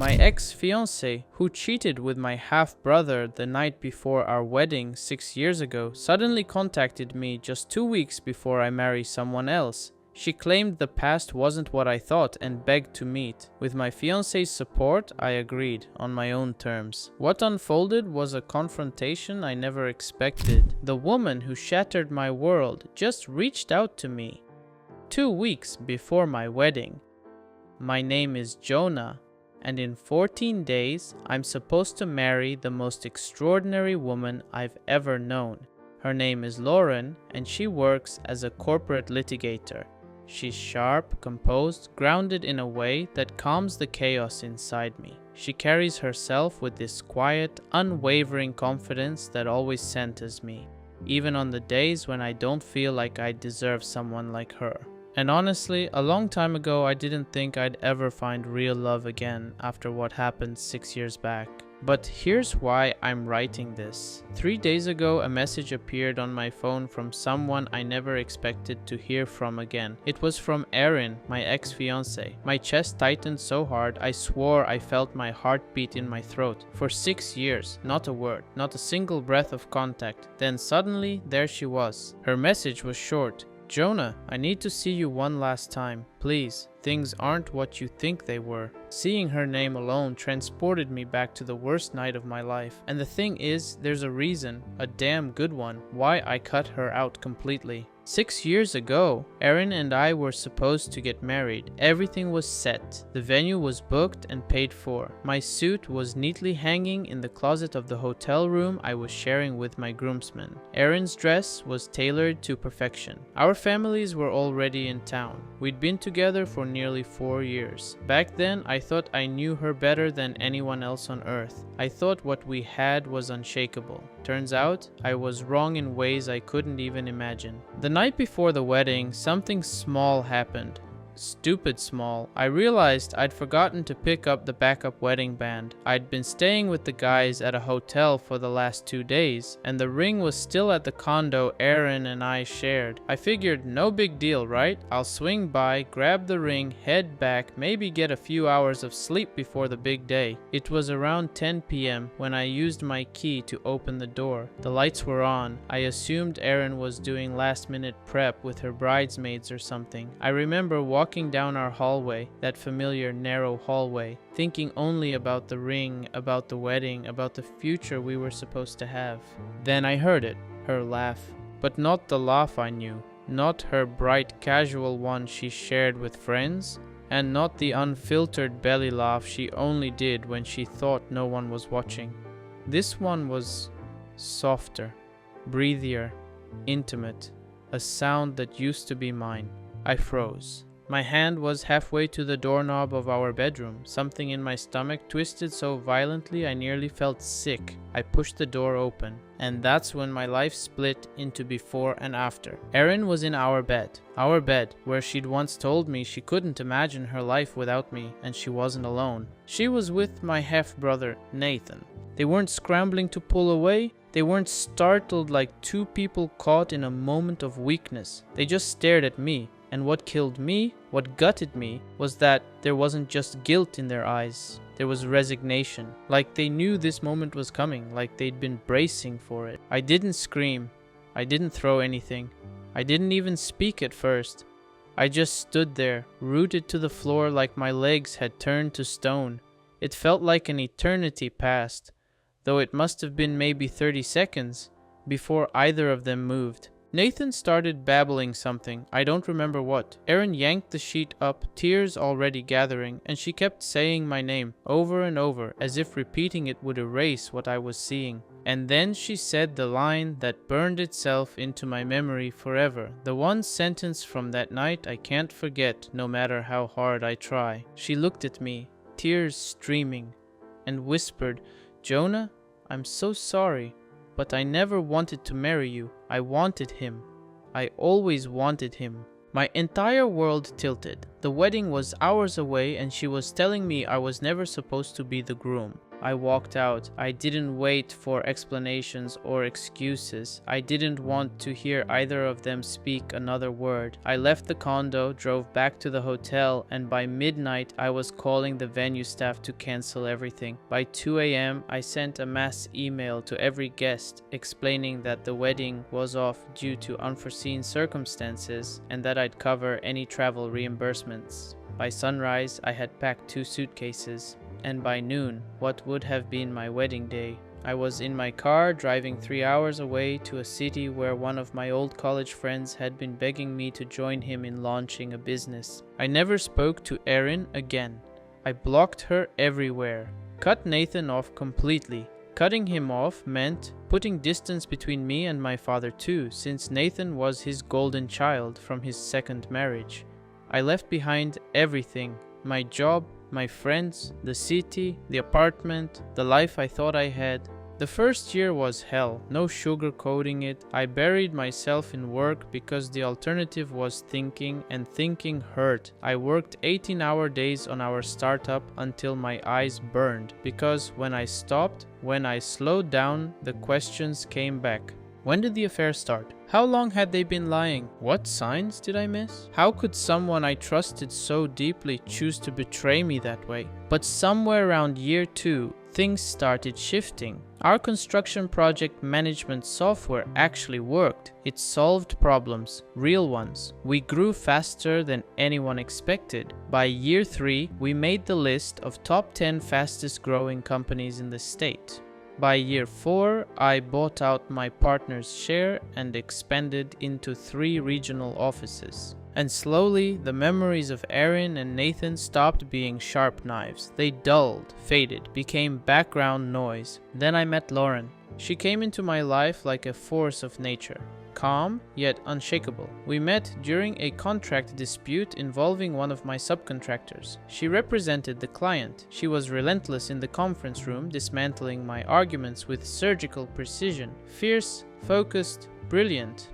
My ex-fiancée, who cheated with my half-brother the night before our wedding 6 years ago, suddenly contacted me just 2 weeks before I marry someone else. She claimed the past wasn't what I thought and begged to meet. With my fiancé's support, I agreed, on my own terms. What unfolded was a confrontation I never expected. The woman who shattered my world just reached out to me 2 weeks before my wedding. My name is Jonah, and in 14 days, I'm supposed to marry the most extraordinary woman I've ever known. Her name is Lauren, and she works as a corporate litigator. She's sharp, composed, grounded in a way that calms the chaos inside me. She carries herself with this quiet, unwavering confidence that always centers me, even on the days when I don't feel like I deserve someone like her. And honestly, a long time ago I didn't think I'd ever find real love again after what happened 6 years back. But here's why I'm writing this. 3 days ago, a message appeared on my phone from someone I never expected to hear from again. It was from Erin, my ex-fiancée. My chest tightened so hard I swore I felt my heart beat in my throat. For 6 years, not a word, not a single breath of contact. Then suddenly, there she was. Her message was short. Jonah, I need to see you one last time. Please, things aren't what you think they were. Seeing her name alone transported me back to the worst night of my life. And the thing is, there's a reason, a damn good one, why I cut her out completely. 6 years ago, Erin and I were supposed to get married. Everything was set. The venue was booked and paid for. My suit was neatly hanging in the closet of the hotel room I was sharing with my groomsmen. Erin's dress was tailored to perfection. Our families were already in town. We'd been together for nearly 4 years. Back then, I thought I knew her better than anyone else on earth. I thought what we had was unshakable. Turns out, I was wrong in ways I couldn't even imagine. The night before the wedding, something small happened. Stupid small. I realized I'd forgotten to pick up the backup wedding band. I'd been staying with the guys at a hotel for the last 2 days, and the ring was still at the condo Erin and I shared. I figured no big deal, right? I'll swing by, grab the ring, head back, maybe get a few hours of sleep before the big day. It was around 10 p.m. when I used my key to open the door. The lights were on. I assumed Erin was doing last-minute prep with her bridesmaids or something. I remember walking down our hallway, that familiar narrow hallway, thinking only about the ring, about the wedding, about the future we were supposed to have. Then I heard it, her laugh. But not the laugh I knew, not her bright casual one she shared with friends, and not the unfiltered belly laugh she only did when she thought no one was watching. This one was softer, breathier, intimate, a sound that used to be mine. I froze. My hand was halfway to the doorknob of our bedroom. Something in my stomach twisted so violently I nearly felt sick. I pushed the door open, and that's when my life split into before and after. Erin was in our bed, where she'd once told me she couldn't imagine her life without me, and she wasn't alone. She was with my half-brother, Nathan. They weren't scrambling to pull away. They weren't startled like two people caught in a moment of weakness. They just stared at me. And what killed me, what gutted me, was that there wasn't just guilt in their eyes. There was resignation. Like they knew this moment was coming, like they'd been bracing for it. I didn't scream. I didn't throw anything. I didn't even speak at first. I just stood there, rooted to the floor like my legs had turned to stone. It felt like an eternity passed, though it must have been maybe 30 seconds, before either of them moved. Nathan started babbling something, I don't remember what. Erin yanked the sheet up, tears already gathering, and she kept saying my name over and over, as if repeating it would erase what I was seeing. And then she said the line that burned itself into my memory forever, the one sentence from that night I can't forget no matter how hard I try. She looked at me, tears streaming, and whispered, "Jonah, I'm so sorry. But I never wanted to marry you. I wanted him. I always wanted him." My entire world tilted. The wedding was hours away and she was telling me I was never supposed to be the groom. I walked out. I didn't wait for explanations or excuses. I didn't want to hear either of them speak another word. I left the condo, drove back to the hotel, and by midnight I was calling the venue staff to cancel everything. By 2 a.m. I sent a mass email to every guest explaining that the wedding was off due to unforeseen circumstances and that I'd cover any travel reimbursements. By sunrise, I had packed 2 suitcases. And by noon, what would have been my wedding day, I was in my car driving 3 hours away to a city where one of my old college friends had been begging me to join him in launching a business. I never spoke to Erin again. I blocked her everywhere. Cut Nathan off completely. Cutting him off meant putting distance between me and my father too, since Nathan was his golden child from his second marriage. I left behind everything: my job, my friends, the city, the apartment, the life I thought I had. The first year was hell, no sugarcoating it. I buried myself in work because the alternative was thinking, and thinking hurt. I worked 18-hour days on our startup until my eyes burned, because when I stopped, when I slowed down, the questions came back. When did the affair start? How long had they been lying? What signs did I miss? How could someone I trusted so deeply choose to betray me that way? But somewhere around year 2, things started shifting. Our construction project management software actually worked. It solved problems, real ones. We grew faster than anyone expected. By year 3, we made the list of top 10 fastest growing companies in the state. By year 4, I bought out my partner's share and expanded into 3 regional offices. And slowly, the memories of Erin and Nathan stopped being sharp knives. They dulled, faded, became background noise. Then I met Lauren. She came into my life like a force of nature. Calm, yet unshakable. We met during a contract dispute involving one of my subcontractors. She represented the client. She was relentless in the conference room, dismantling my arguments with surgical precision. Fierce, focused, brilliant.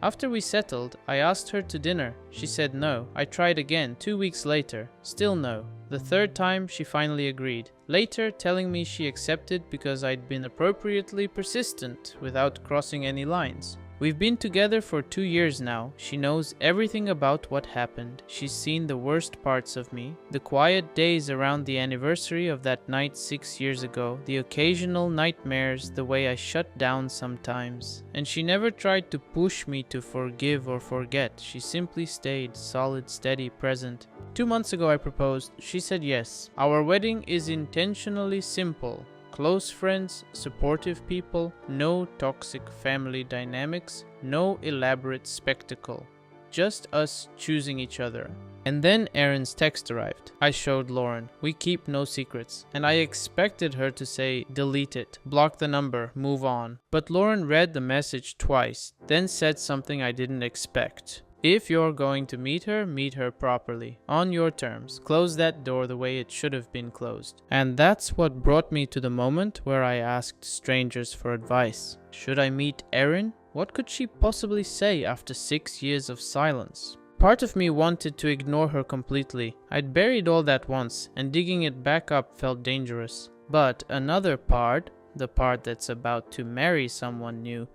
After we settled, I asked her to dinner. She said no. I tried again 2 weeks later. Still no. The third time, she finally agreed. Later, telling me she accepted because I'd been appropriately persistent without crossing any lines. We've been together for 2 years now. She knows everything about what happened. She's seen the worst parts of me, the quiet days around the anniversary of that night 6 years ago, the occasional nightmares, the way I shut down sometimes. And she never tried to push me to forgive or forget. She simply stayed solid, steady, present. 2 months ago I proposed. She said yes. Our wedding is intentionally simple. Close friends, supportive people, no toxic family dynamics, no elaborate spectacle. Just us choosing each other. And then Erin's text arrived. I showed Lauren. We keep no secrets. And I expected her to say, delete it, block the number, move on. But Lauren read the message twice, then said something I didn't expect. If you're going to meet her properly, on your terms. Close that door the way it should have been closed. And that's what brought me to the moment where I asked strangers for advice. Should I meet Erin? What could she possibly say after 6 years of silence? Part of me wanted to ignore her completely. I'd buried all that once, and digging it back up felt dangerous. But another part, the part that's about to marry someone new,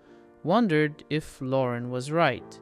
wondered if Lauren was right.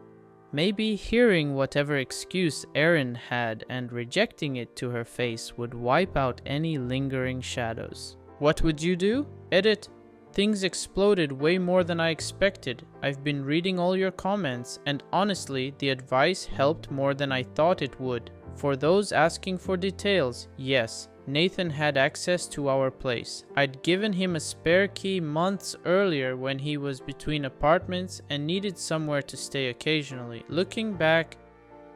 Maybe hearing whatever excuse Erin had and rejecting it to her face would wipe out any lingering shadows. What would you do? Edit. Things exploded way more than I expected. I've been reading all your comments, and honestly, the advice helped more than I thought it would. For those asking for details, yes, Nathan had access to our place. I'd given him a spare key months earlier when he was between apartments and needed somewhere to stay occasionally. Looking back,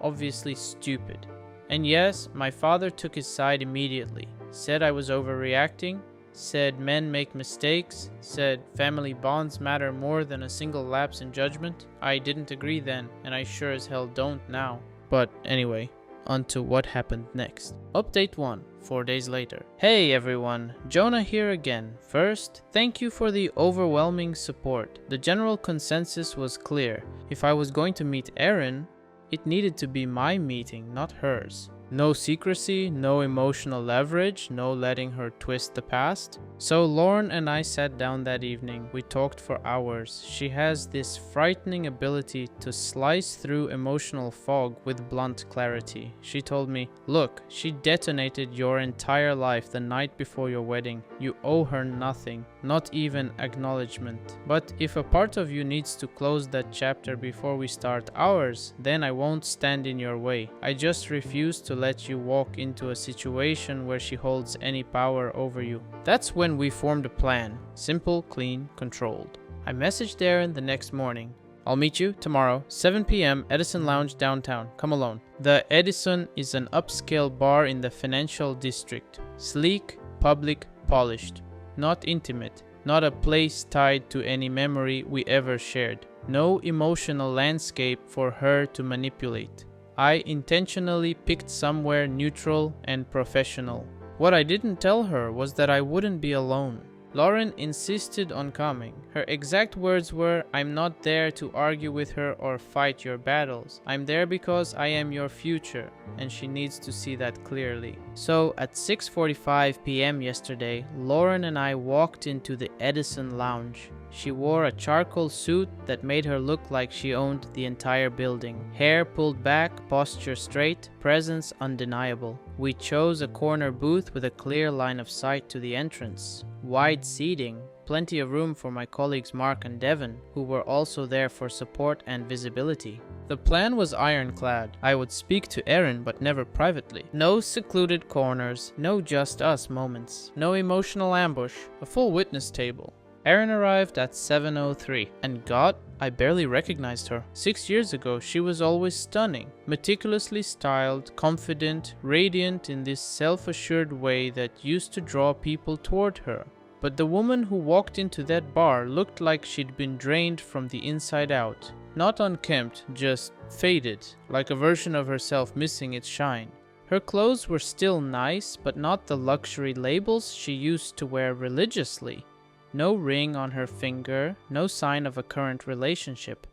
obviously stupid. And yes, my father took his side immediately. Said I was overreacting. Said men make mistakes. Said family bonds matter more than a single lapse in judgment. I didn't agree then, and I sure as hell don't now. But anyway, on to what happened next. Update 1. 4 days later. Hey everyone, Jonah here again. First, thank you for the overwhelming support. The general consensus was clear. If I was going to meet Erin, It needed to be my meeting, not hers. No secrecy, no emotional leverage, no letting her twist the past. So Lauren and I sat down that evening. We talked for hours. She has this frightening ability to slice through emotional fog with blunt clarity. She told me, "Look, she detonated your entire life the night before your wedding. You owe her nothing, not even acknowledgement. But if a part of you needs to close that chapter before we start ours, then I won't stand in your way. I just refuse to let you walk into a situation where she holds any power over you." That's when we formed a plan. Simple, clean, controlled. I messaged Aaron the next morning. "I'll meet you tomorrow, 7 p.m. Edison Lounge downtown. Come alone." The Edison is an upscale bar in the financial district. Sleek, public, polished. Not intimate. Not a place tied to any memory we ever shared. No emotional landscape for her to manipulate. I intentionally picked somewhere neutral and professional. What I didn't tell her was that I wouldn't be alone. Lauren insisted on coming. Her exact words were, "I'm not there to argue with her or fight your battles. I'm there because I am your future," and she needs to see that clearly. So at 6:45 p.m. yesterday, Lauren and I walked into the Edison Lounge. She wore a charcoal suit that made her look like she owned the entire building. Hair pulled back, posture straight, presence undeniable. We chose a corner booth with a clear line of sight to the entrance. Wide seating, plenty of room for my colleagues Mark and Devon, who were also there for support and visibility. The plan was ironclad. I would speak to Aaron, but never privately. No secluded corners, no just us moments, no emotional ambush, a full witness table. Aaron arrived at 7:03, and God, I barely recognized her. 6 years ago, she was always stunning, meticulously styled, confident, radiant in this self-assured way that used to draw people toward her. But the woman who walked into that bar looked like she'd been drained from the inside out. Not unkempt, just faded, like a version of herself missing its shine. Her clothes were still nice, but not the luxury labels she used to wear religiously. No ring on her finger, no sign of a current relationship.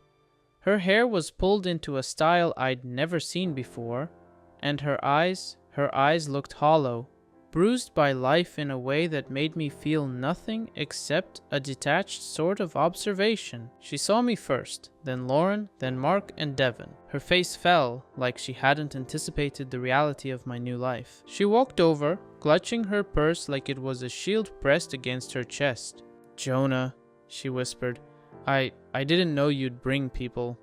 Her hair was pulled into a style I'd never seen before, and her eyes looked hollow, bruised by life in a way that made me feel nothing except a detached sort of observation. She saw me first, then Lauren, then Mark and Devon. Her face fell, like she hadn't anticipated the reality of my new life. She walked over, clutching her purse like it was a shield pressed against her chest. "Jonah," she whispered, I didn't know you'd bring people."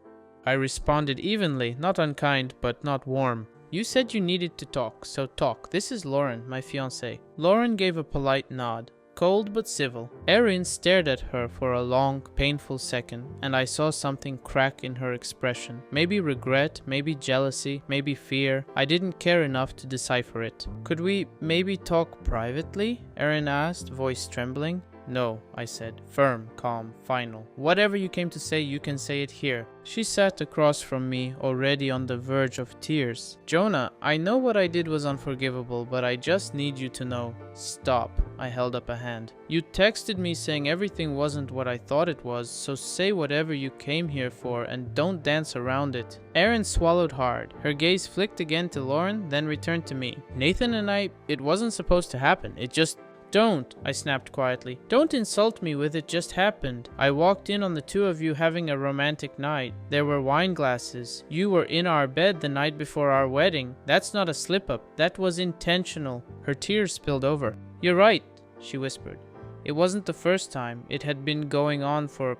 I responded evenly, not unkind, but not warm. "You said you needed to talk, so talk. This is Lauren, my fiancée." Lauren gave a polite nod, cold but civil. Erin stared at her for a long, painful second, and I saw something crack in her expression. Maybe regret, maybe jealousy, maybe fear. I didn't care enough to decipher it. "Could we maybe talk privately?" Erin asked, voice trembling. "No," I said, firm, calm, final. "Whatever you came to say, you can say it here." She sat across from me, already on the verge of tears. "Jonah, I know what I did was unforgivable, but I just need you to know." "Stop." I held up a hand. "You texted me saying everything wasn't what I thought it was, so say whatever you came here for and don't dance around it." Erin swallowed hard. Her gaze flicked again to Lauren, then returned to me. "Nathan and I, it wasn't supposed to happen. It just..." "Don't," I snapped quietly. "Don't insult me with 'it just happened.' I walked in on the two of you having a romantic night. There were wine glasses. You were in our bed the night before our wedding. That's not a slip-up. That was intentional." Her tears spilled over. "You're right," she whispered. "It wasn't the first time. It had been going on for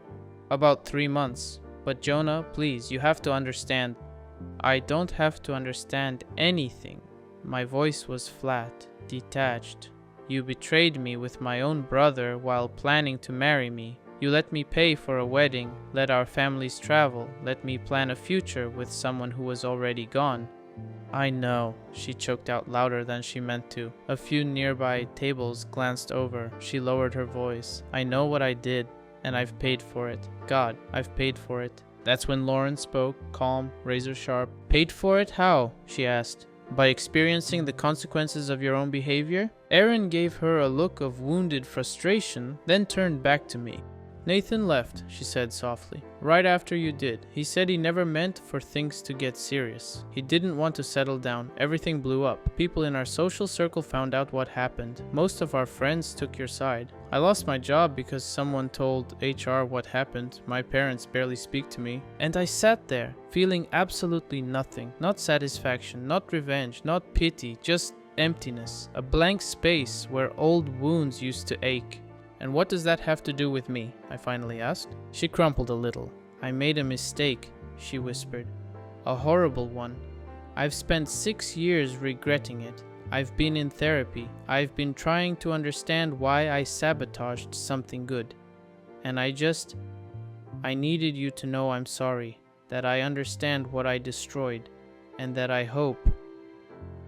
about 3 months. But Jonah, please, you have to understand." "I don't have to understand anything." My voice was flat, detached. "You betrayed me with my own brother while planning to marry me. You let me pay for a wedding, let our families travel, let me plan a future with someone who was already gone." "I know," she choked out louder than she meant to. A few nearby tables glanced over. She lowered her voice. "I know what I did, and I've paid for it. God, I've paid for it." That's when Lauren spoke, calm, razor sharp. "Paid for it? How?" she asked. "By experiencing the consequences of your own behavior?" Erin gave her a look of wounded frustration, then turned back to me. Nathan left, she said softly. Right after you did. He said he never meant for things to get serious. He didn't want to settle down. Everything blew up. People in our social circle found out what happened. Most of our friends took your side. I lost my job because someone told HR what happened. My parents barely speak to me. And I sat there, feeling absolutely nothing. Not satisfaction, not revenge, not pity, just emptiness. A blank space where old wounds used to ache. And what does that have to do with me? I finally asked. She crumpled a little. I made a mistake, she whispered. A horrible one. I've spent 6 years regretting it. I've been in therapy. I've been trying to understand why I sabotaged something good. And I needed you to know I'm sorry, that I understand what I destroyed, and that I hope.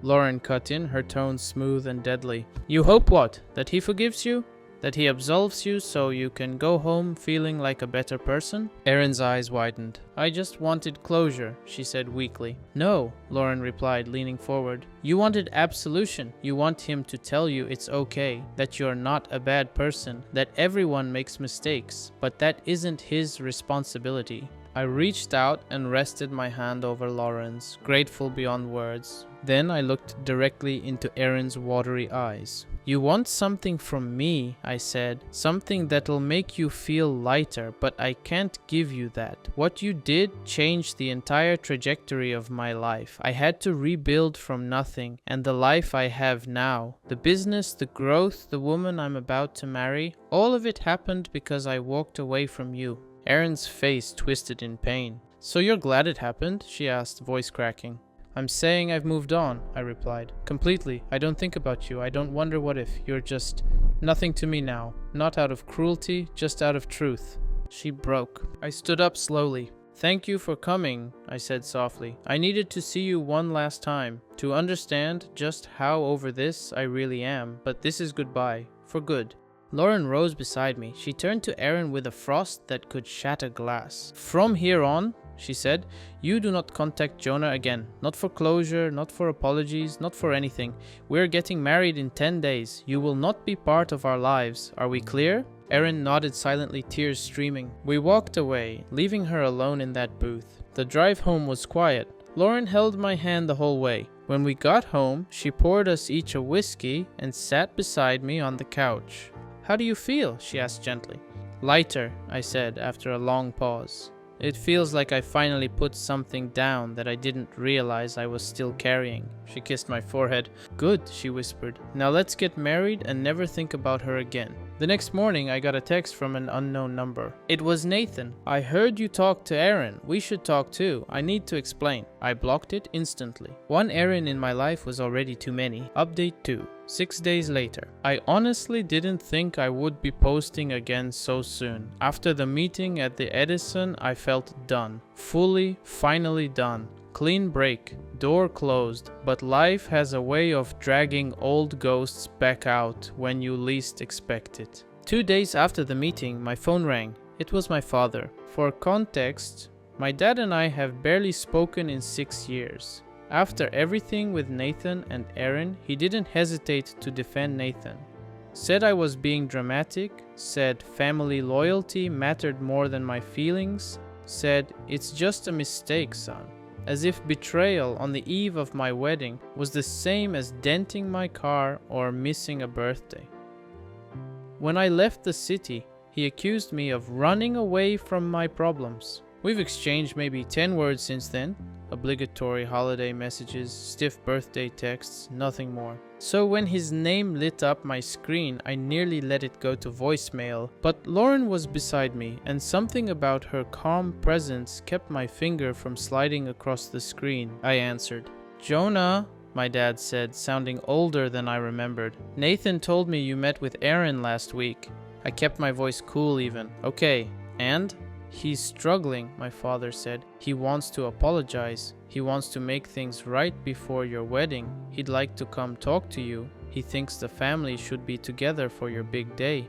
Lauren cut in, her tone smooth and deadly. You hope what? That he forgives you? That he absolves you so you can go home feeling like a better person? Erin's eyes widened. I just wanted closure, she said weakly. No, Lauren replied, leaning forward. You wanted absolution. You want him to tell you it's okay, that you're not a bad person, that everyone makes mistakes, but that isn't his responsibility. I reached out and rested my hand over Lauren's, grateful beyond words. Then I looked directly into Erin's watery eyes. You want something from me, I said, something that'll make you feel lighter, but I can't give you that. What you did changed the entire trajectory of my life. I had to rebuild from nothing, and the life I have now, the business, the growth, the woman I'm about to marry, all of it happened because I walked away from you. Erin's face twisted in pain. So you're glad it happened? She asked, voice cracking. I'm saying I've moved on, I replied. Completely. I don't think about you. I don't wonder what if. You're just nothing to me now. Not out of cruelty, just out of truth. She broke. I stood up slowly. Thank you for coming, I said softly. I needed to see you one last time, to understand just how over this I really am. But this is goodbye. For good. Lauren rose beside me. She turned to Erin with a frost that could shatter glass. From here on, she said, you do not contact Jonah again. Not for closure, not for apologies, not for anything. We're getting married in 10 days. You will not be part of our lives. Are we clear? Erin nodded silently, tears streaming. We walked away, leaving her alone in that booth. The drive home was quiet. Lauren held my hand the whole way. When we got home, she poured us each a whiskey and sat beside me on the couch. How do you feel? She asked gently. Lighter, I said after a long pause. It feels like I finally put something down that I didn't realize I was still carrying. She kissed my forehead. Good, she whispered. Now let's get married and never think about her again. The next morning, I got a text from an unknown number. It was Nathan. I heard you talk to Erin. We should talk too. I need to explain. I blocked it instantly. One Erin in my life was already too many. Update 2. 6 days later. I honestly didn't think I would be posting again so soon. After the meeting at the Edison, I felt done. Fully, finally done. Clean break. Door closed. But life has a way of dragging old ghosts back out when you least expect it. 2 days after the meeting, my phone rang. It was my father. For context, my dad and I have barely spoken in 6 years. After everything with Nathan and Erin, he didn't hesitate to defend Nathan. Said I was being dramatic, said family loyalty mattered more than my feelings, said it's just a mistake, son. As if betrayal on the eve of my wedding was the same as denting my car or missing a birthday. When I left the city, he accused me of running away from my problems. We've exchanged maybe 10 words since then. Obligatory holiday messages, stiff birthday texts, nothing more. So when his name lit up my screen, I nearly let it go to voicemail. But Lauren was beside me, and something about her calm presence kept my finger from sliding across the screen. I answered. Jonah, my dad said, sounding older than I remembered. Nathan told me you met with Erin last week. I kept my voice cool even. Okay, and? He's struggling, my father said. He wants to apologize. He wants to make things right before your wedding. He'd like to come talk to you. He thinks the family should be together for your big day.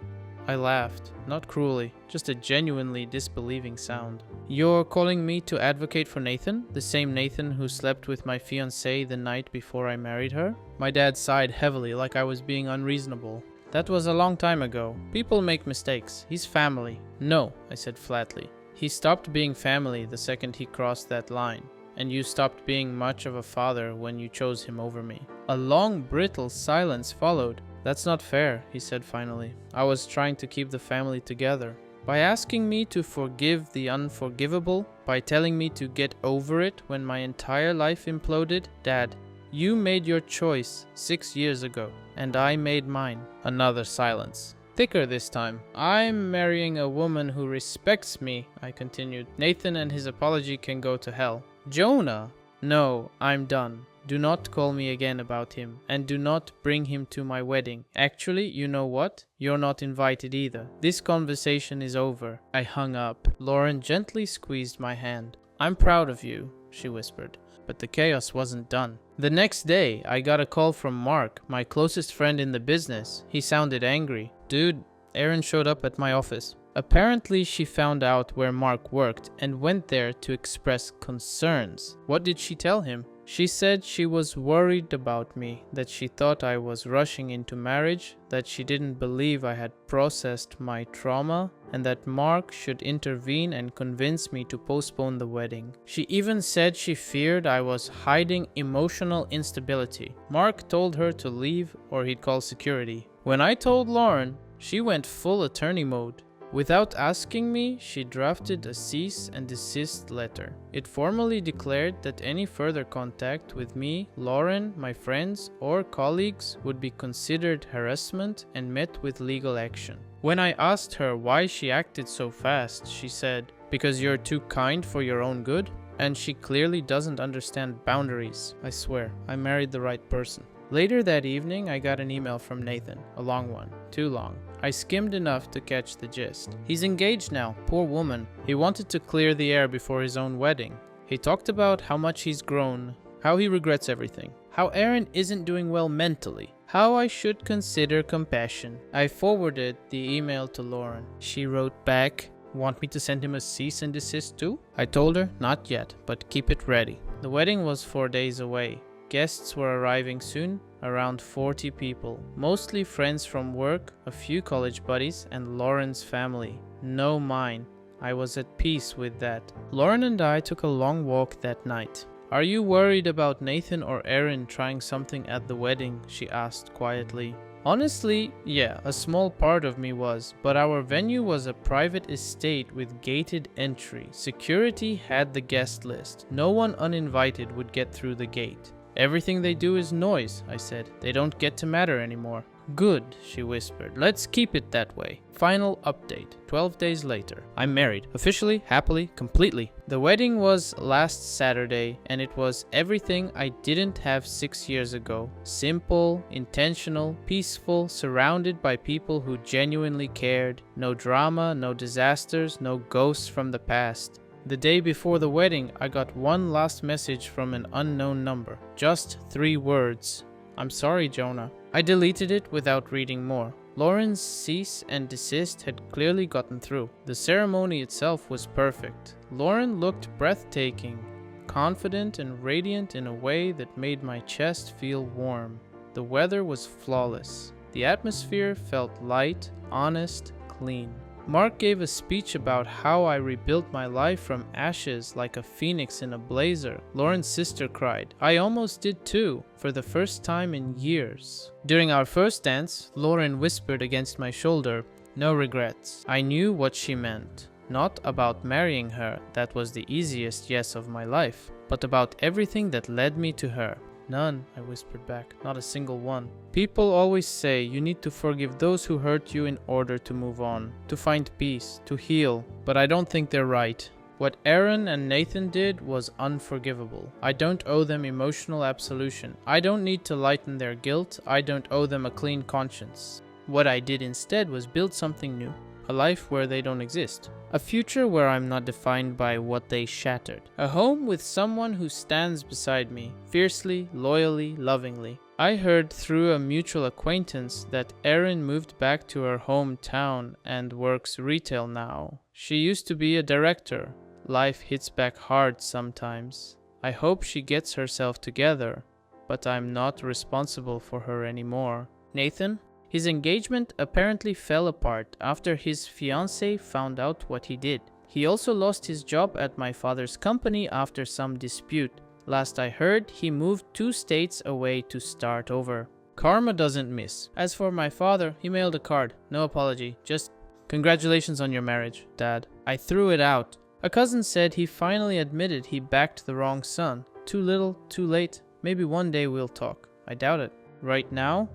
I laughed, not cruelly, just a genuinely disbelieving sound. You're calling me to advocate for Nathan? The same Nathan who slept with my fiancée the night before I married her? My dad sighed heavily like I was being unreasonable. That was a long time ago. People make mistakes. He's family. No, I said flatly. He stopped being family the second he crossed that line. And you stopped being much of a father when you chose him over me. A long, brittle silence followed. That's not fair, he said finally. I was trying to keep the family together. By asking me to forgive the unforgivable, by telling me to get over it when my entire life imploded, Dad, you made your choice 6 years ago, and I made mine. Another silence. Thicker this time. I'm marrying a woman who respects me, I continued. Nathan and his apology can go to hell. Jonah! No, I'm done. Do not call me again about him, and do not bring him to my wedding. Actually, you know what? You're not invited either. This conversation is over. I hung up. Lauren gently squeezed my hand. I'm proud of you, she whispered. But the chaos wasn't done. The next day, I got a call from Mark, my closest friend in the business. He sounded angry. Dude, Erin showed up at my office. Apparently, she found out where Mark worked and went there to express concerns. What did she tell him? She said she was worried about me, that she thought I was rushing into marriage, that she didn't believe I had processed my trauma, and that Mark should intervene and convince me to postpone the wedding. She even said she feared I was hiding emotional instability. Mark told her to leave or he'd call security. When I told Lauren, she went full attorney mode. Without asking me, she drafted a cease and desist letter. It formally declared that any further contact with me, Lauren, my friends, or colleagues would be considered harassment and met with legal action. When I asked her why she acted so fast, she said, "Because you're too kind for your own good?" And she clearly doesn't understand boundaries. I swear, I married the right person. Later that evening, I got an email from Nathan, a long one, too long. I skimmed enough to catch the gist. He's engaged now, poor woman. He wanted to clear the air before his own wedding. He talked about how much he's grown, how he regrets everything, how Erin isn't doing well mentally, how I should consider compassion. I forwarded the email to Lauren. She wrote back, "Want me to send him a cease and desist too?" I told her, "Not yet, but keep it ready." The wedding was 4 days away. Guests were arriving soon, around 40 people, mostly friends from work, a few college buddies, and Lauren's family. No mine. I was at peace with that. Lauren and I took a long walk that night. "Are you worried about Nathan or Erin trying something at the wedding?" she asked quietly. Honestly, yeah, a small part of me was, but our venue was a private estate with gated entry. Security had the guest list. No one uninvited would get through the gate. "Everything they do is noise," I said. "They don't get to matter anymore." "Good," she whispered. "Let's keep it that way." Final update, 12 days later. I'm married. Officially, happily, completely. The wedding was last Saturday, and it was everything I didn't have 6 years ago. Simple, intentional, peaceful, surrounded by people who genuinely cared. No drama, no disasters, no ghosts from the past. The day before the wedding, I got one last message from an unknown number. Just 3 words. "I'm sorry, Jonah." I deleted it without reading more. Lauren's cease and desist had clearly gotten through. The ceremony itself was perfect. Lauren looked breathtaking, confident and radiant in a way that made my chest feel warm. The weather was flawless. The atmosphere felt light, honest, clean. Mark gave a speech about how I rebuilt my life from ashes like a phoenix in a blazer. Lauren's sister cried. I almost did too, for the first time in years. During our first dance, Lauren whispered against my shoulder, "No regrets." I knew what she meant. Not about marrying her, that was the easiest yes of my life, but about everything that led me to her. "None," I whispered back, "not a single one." People always say you need to forgive those who hurt you in order to move on, to find peace, to heal, but I don't think they're right. What Erin and Nathan did was unforgivable. I don't owe them emotional absolution. I don't need to lighten their guilt. I don't owe them a clean conscience. What I did instead was build something new. A life where they don't exist. A future where I'm not defined by what they shattered. A home with someone who stands beside me, fiercely, loyally, lovingly. I heard through a mutual acquaintance that Erin moved back to her hometown and works retail now. She used to be a director. Life hits back hard sometimes. I hope she gets herself together, but I'm not responsible for her anymore. Nathan? His engagement apparently fell apart after his fiancée found out what he did. He also lost his job at my father's company after some dispute. Last I heard, he moved 2 states away to start over. Karma doesn't miss. As for my father, he mailed a card. No apology, just congratulations on your marriage, Dad. I threw it out. A cousin said he finally admitted he backed the wrong son. Too little, too late. Maybe one day we'll talk. I doubt it. Right now,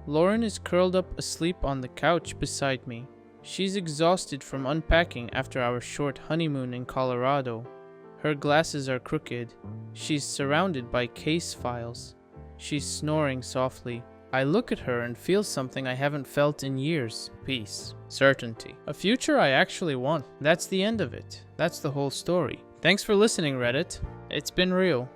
Lauren is curled up asleep on the couch beside me. She's exhausted from unpacking after our short honeymoon in Colorado. Her glasses are crooked. She's surrounded by case files. She's snoring softly. I look at her and feel something I haven't felt in years. Peace. Certainty. A future I actually want. That's the end of it. That's the whole story. Thanks for listening, Reddit. It's been real.